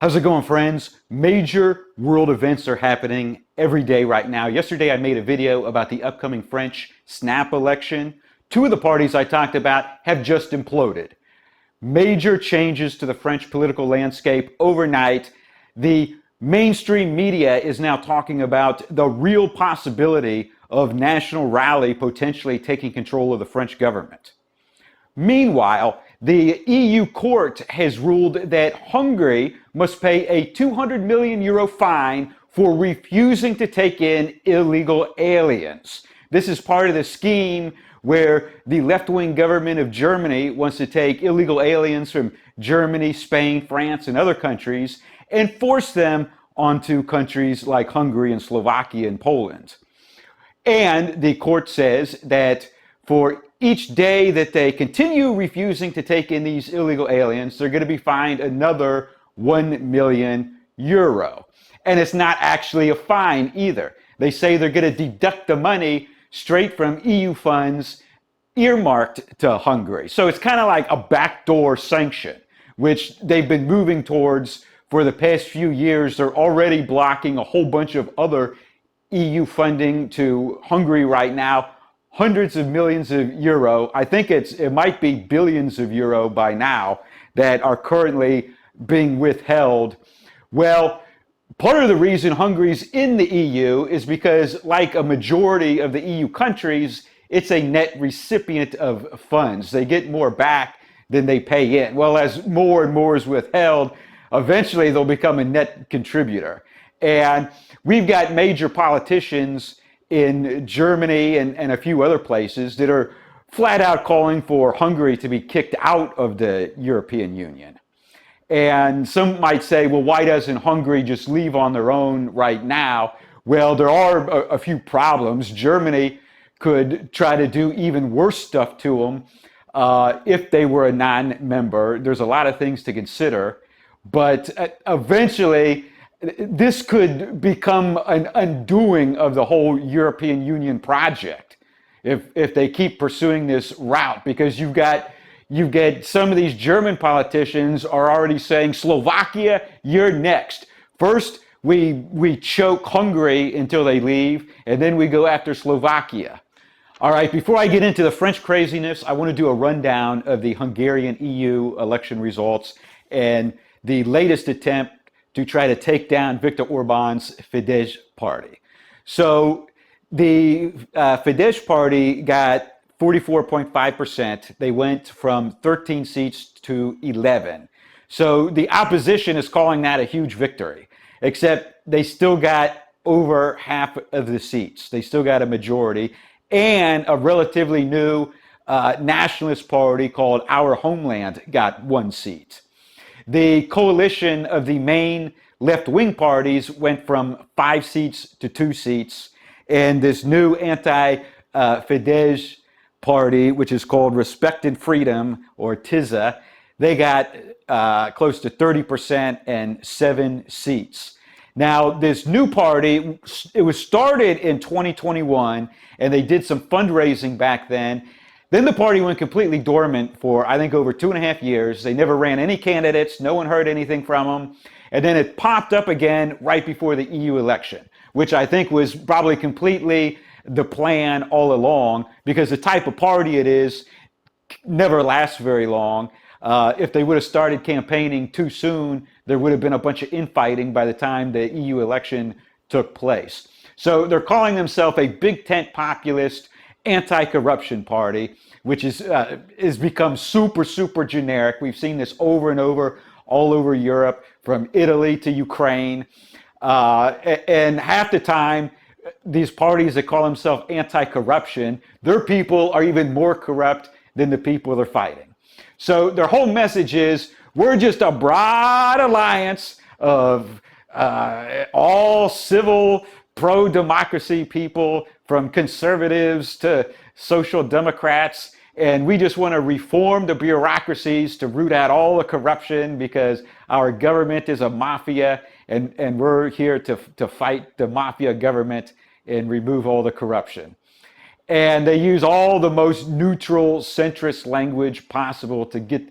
How's it going, friends? Major world events are happening every day right now. Yesterday, I made a video about the upcoming French snap election. Two of the parties I talked about have just imploded. Major changes to the French political landscape overnight. The mainstream media is now talking about the real possibility of National Rally potentially taking control of the French government. Meanwhile, the EU court has ruled that Hungary must pay a 200 million euro fine for refusing to take in illegal aliens. This is part of the scheme where the left-wing government of Germany wants to take illegal aliens from Germany, Spain, France, and other countries and force them onto countries like Hungary and Slovakia and Poland. And the court says that for each day that they continue refusing to take in these illegal aliens, they're going to be fined another 1 million euro. And it's not actually a fine either. They say they're going to deduct the money straight from EU funds earmarked to Hungary. So it's kind of like a backdoor sanction, which they've been moving towards for the past few years. They're already blocking a whole bunch of other EU funding to Hungary right now. Hundreds of millions of euro. I think it might be billions of euro by now that are currently being withheld. Well, part of the reason Hungary's in the EU is because, like a majority of the EU countries, it's a net recipient of funds. They get more back than they pay in. Well, as more and more is withheld, eventually they'll become a net contributor. And we've got major politicians in Germany and a few other places that are flat out calling for Hungary to be kicked out of the European Union. And some might say, well, why doesn't Hungary just leave on their own right now? Well, there are a few problems. Germany could try to do even worse stuff to them if they were a non-member. There's a lot of things to consider. But eventually, this could become an undoing of the whole European Union project if they keep pursuing this route, because you get some of these German politicians are already saying, Slovakia, you're next. First, we choke Hungary until they leave, and then we go after Slovakia. All right, before I get into the French craziness, I want to do a rundown of the Hungarian EU election results and the latest attempt to try to take down Viktor Orban's Fidesz party. So the Fidesz party got 44.5%. They went from 13 seats to 11. So the opposition is calling that a huge victory, except they still got over half of the seats. They still got a majority, and a relatively new nationalist party called Our Homeland got 1 seat. The coalition of the main left-wing parties went from 5 seats to 2 seats. And this new anti-Fidesz party, which is called Respect and Freedom, or TISA, they got close to 30% and 7 seats. Now, this new party, it was started in 2021, and they did some fundraising back then. Then the party went completely dormant for, I think, over 2.5 years. They never ran any candidates. No one heard anything from them. And then it popped up again right before the EU election, which I think was probably completely the plan all along, because the type of party it is never lasts very long. If they would have started campaigning too soon, there would have been a bunch of infighting by the time the EU election took place. So they're calling themselves a big tent populist anti-corruption party, which is become super generic. We've seen this over and over all over Europe, from Italy to Ukraine. And half the time, these parties that call themselves anti-corruption, their people are even more corrupt than the people they're fighting. So their whole message is, we're just a broad alliance of all civil, pro-democracy people, from conservatives to social democrats, and we just want to reform the bureaucracies to root out all the corruption, because our government is a mafia, and we're here to fight the mafia government and remove all the corruption. And they use all the most neutral, centrist language possible to get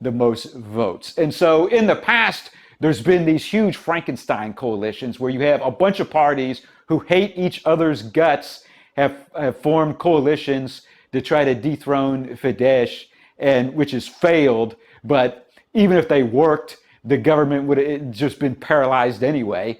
the most votes. And so in the past, there's been these huge Frankenstein coalitions where you have a bunch of parties who hate each other's guts, have formed coalitions to try to dethrone Fidesz, and which has failed. But even if they worked, the government would have just been paralyzed anyway,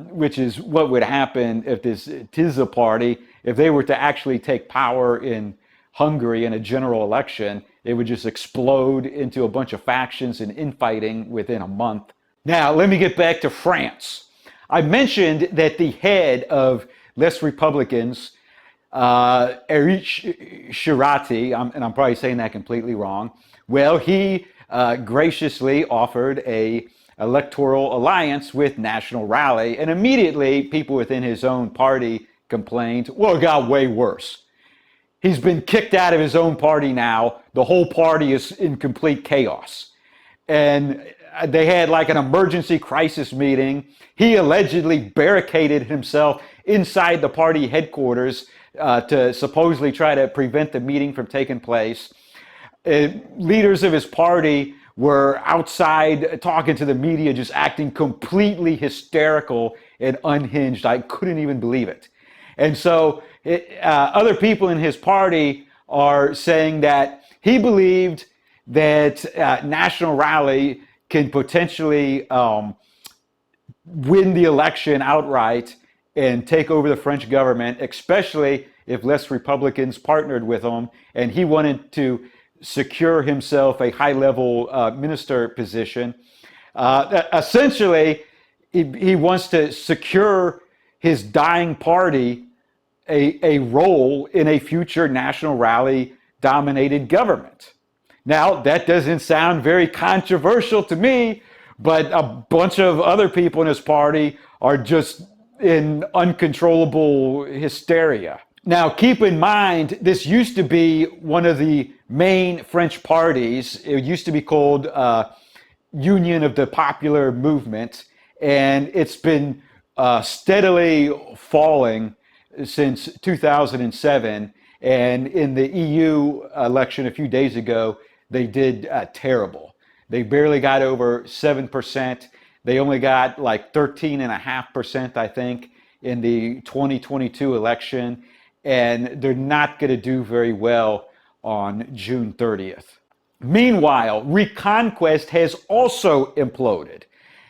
which is what would happen if this Tisza party, if they were to actually take power in Hungary in a general election, it would just explode into a bunch of factions and infighting within a month. Now, let me get back to France. I mentioned that the head of Les Republicans, Eric Shirati, and I'm probably saying that completely wrong, well, he graciously offered a electoral alliance with National Rally, and immediately people within his own party complained, well, it got way worse. He's been kicked out of his own party now. The whole party is in complete chaos. And they had like an emergency crisis meeting. He allegedly barricaded himself inside the party headquarters to supposedly try to prevent the meeting from taking place. Leaders of his party were outside talking to the media, just acting completely hysterical and unhinged. I couldn't even believe it. And so other people in his party are saying that he believed that National Rally can potentially win the election outright and take over the French government, especially if less Republicans partnered with him. And he wanted to secure himself a high-level minister position. Essentially, he wants to secure his dying party a role in a future National Rally-dominated government. Now, that doesn't sound very controversial to me, but a bunch of other people in his party are just in uncontrollable hysteria. Now, keep in mind, this used to be one of the main French parties. It used to be called Union of the Popular Movement, and it's been steadily falling since 2007. And in the EU election a few days ago, they did terrible. They barely got over 7%. They only got like 13.5%, I think, in the 2022 election. And they're not going to do very well on June 30th. Meanwhile, Reconquest has also imploded.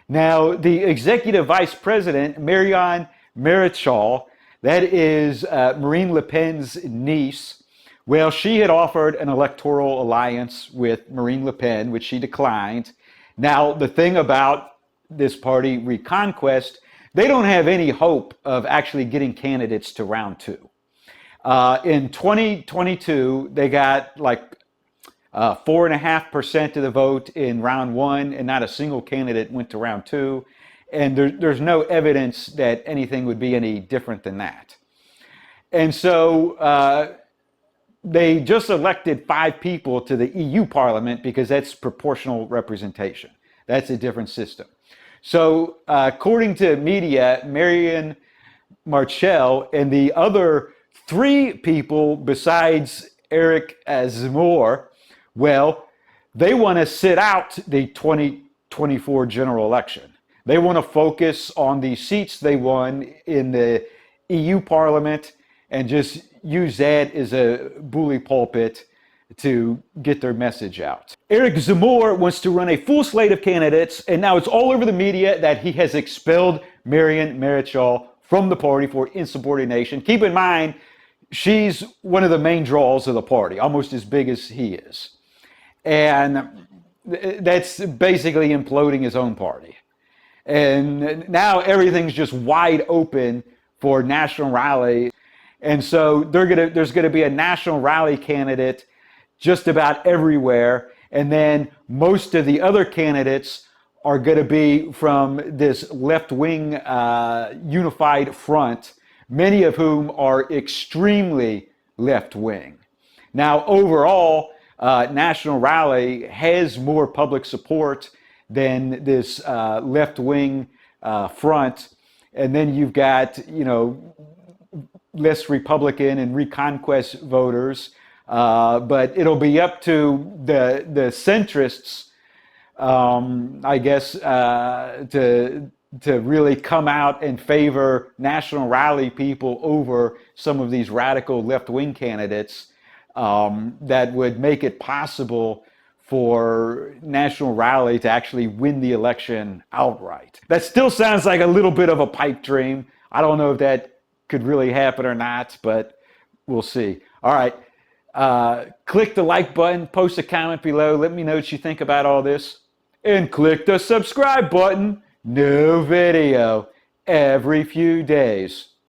Now, the executive vice president, Marion Maréchal, that is Marine Le Pen's niece, well, she had offered an electoral alliance with Marine Le Pen, which she declined. Now, the thing about this party, Reconquest, they don't have any hope of actually getting candidates to round two. In 2022, they got like 4.5% of the vote in round one, and not a single candidate went to round two. And there's no evidence that anything would be any different than that. And so they just elected 5 people to the EU Parliament because that's proportional representation. That's a different system. So according to media, Marion Maréchal and the other 3 people besides Eric Zemmour, well, they want to sit out the 2024 general election. They want to focus on the seats they won in the EU Parliament and just use that as a bully pulpit to get their message out. Eric Zemmour wants to run a full slate of candidates, and now it's all over the media that he has expelled Marion Maréchal from the party for insubordination. Keep in mind, she's one of the main draws of the party, almost as big as he is. And that's basically imploding his own party. And now everything's just wide open for National Rally. And so there's going to be a National Rally candidate just about everywhere. And then most of the other candidates are going to be from this left-wing unified front, many of whom are extremely left-wing. Now, overall, National Rally has more public support than this left-wing front. And then you've got, less Republican and Reconquest voters. But it'll be up to the centrists I guess, to really come out and favor National Rally people over some of these radical left-wing candidates, that would make it possible for National Rally to actually win the election outright. That still sounds like a little bit of a pipe dream. I don't know if that could really happen or not, but we'll see. All right. Click the like button, post a comment below, let me know what you think about all this, and click the subscribe button. New video every few days.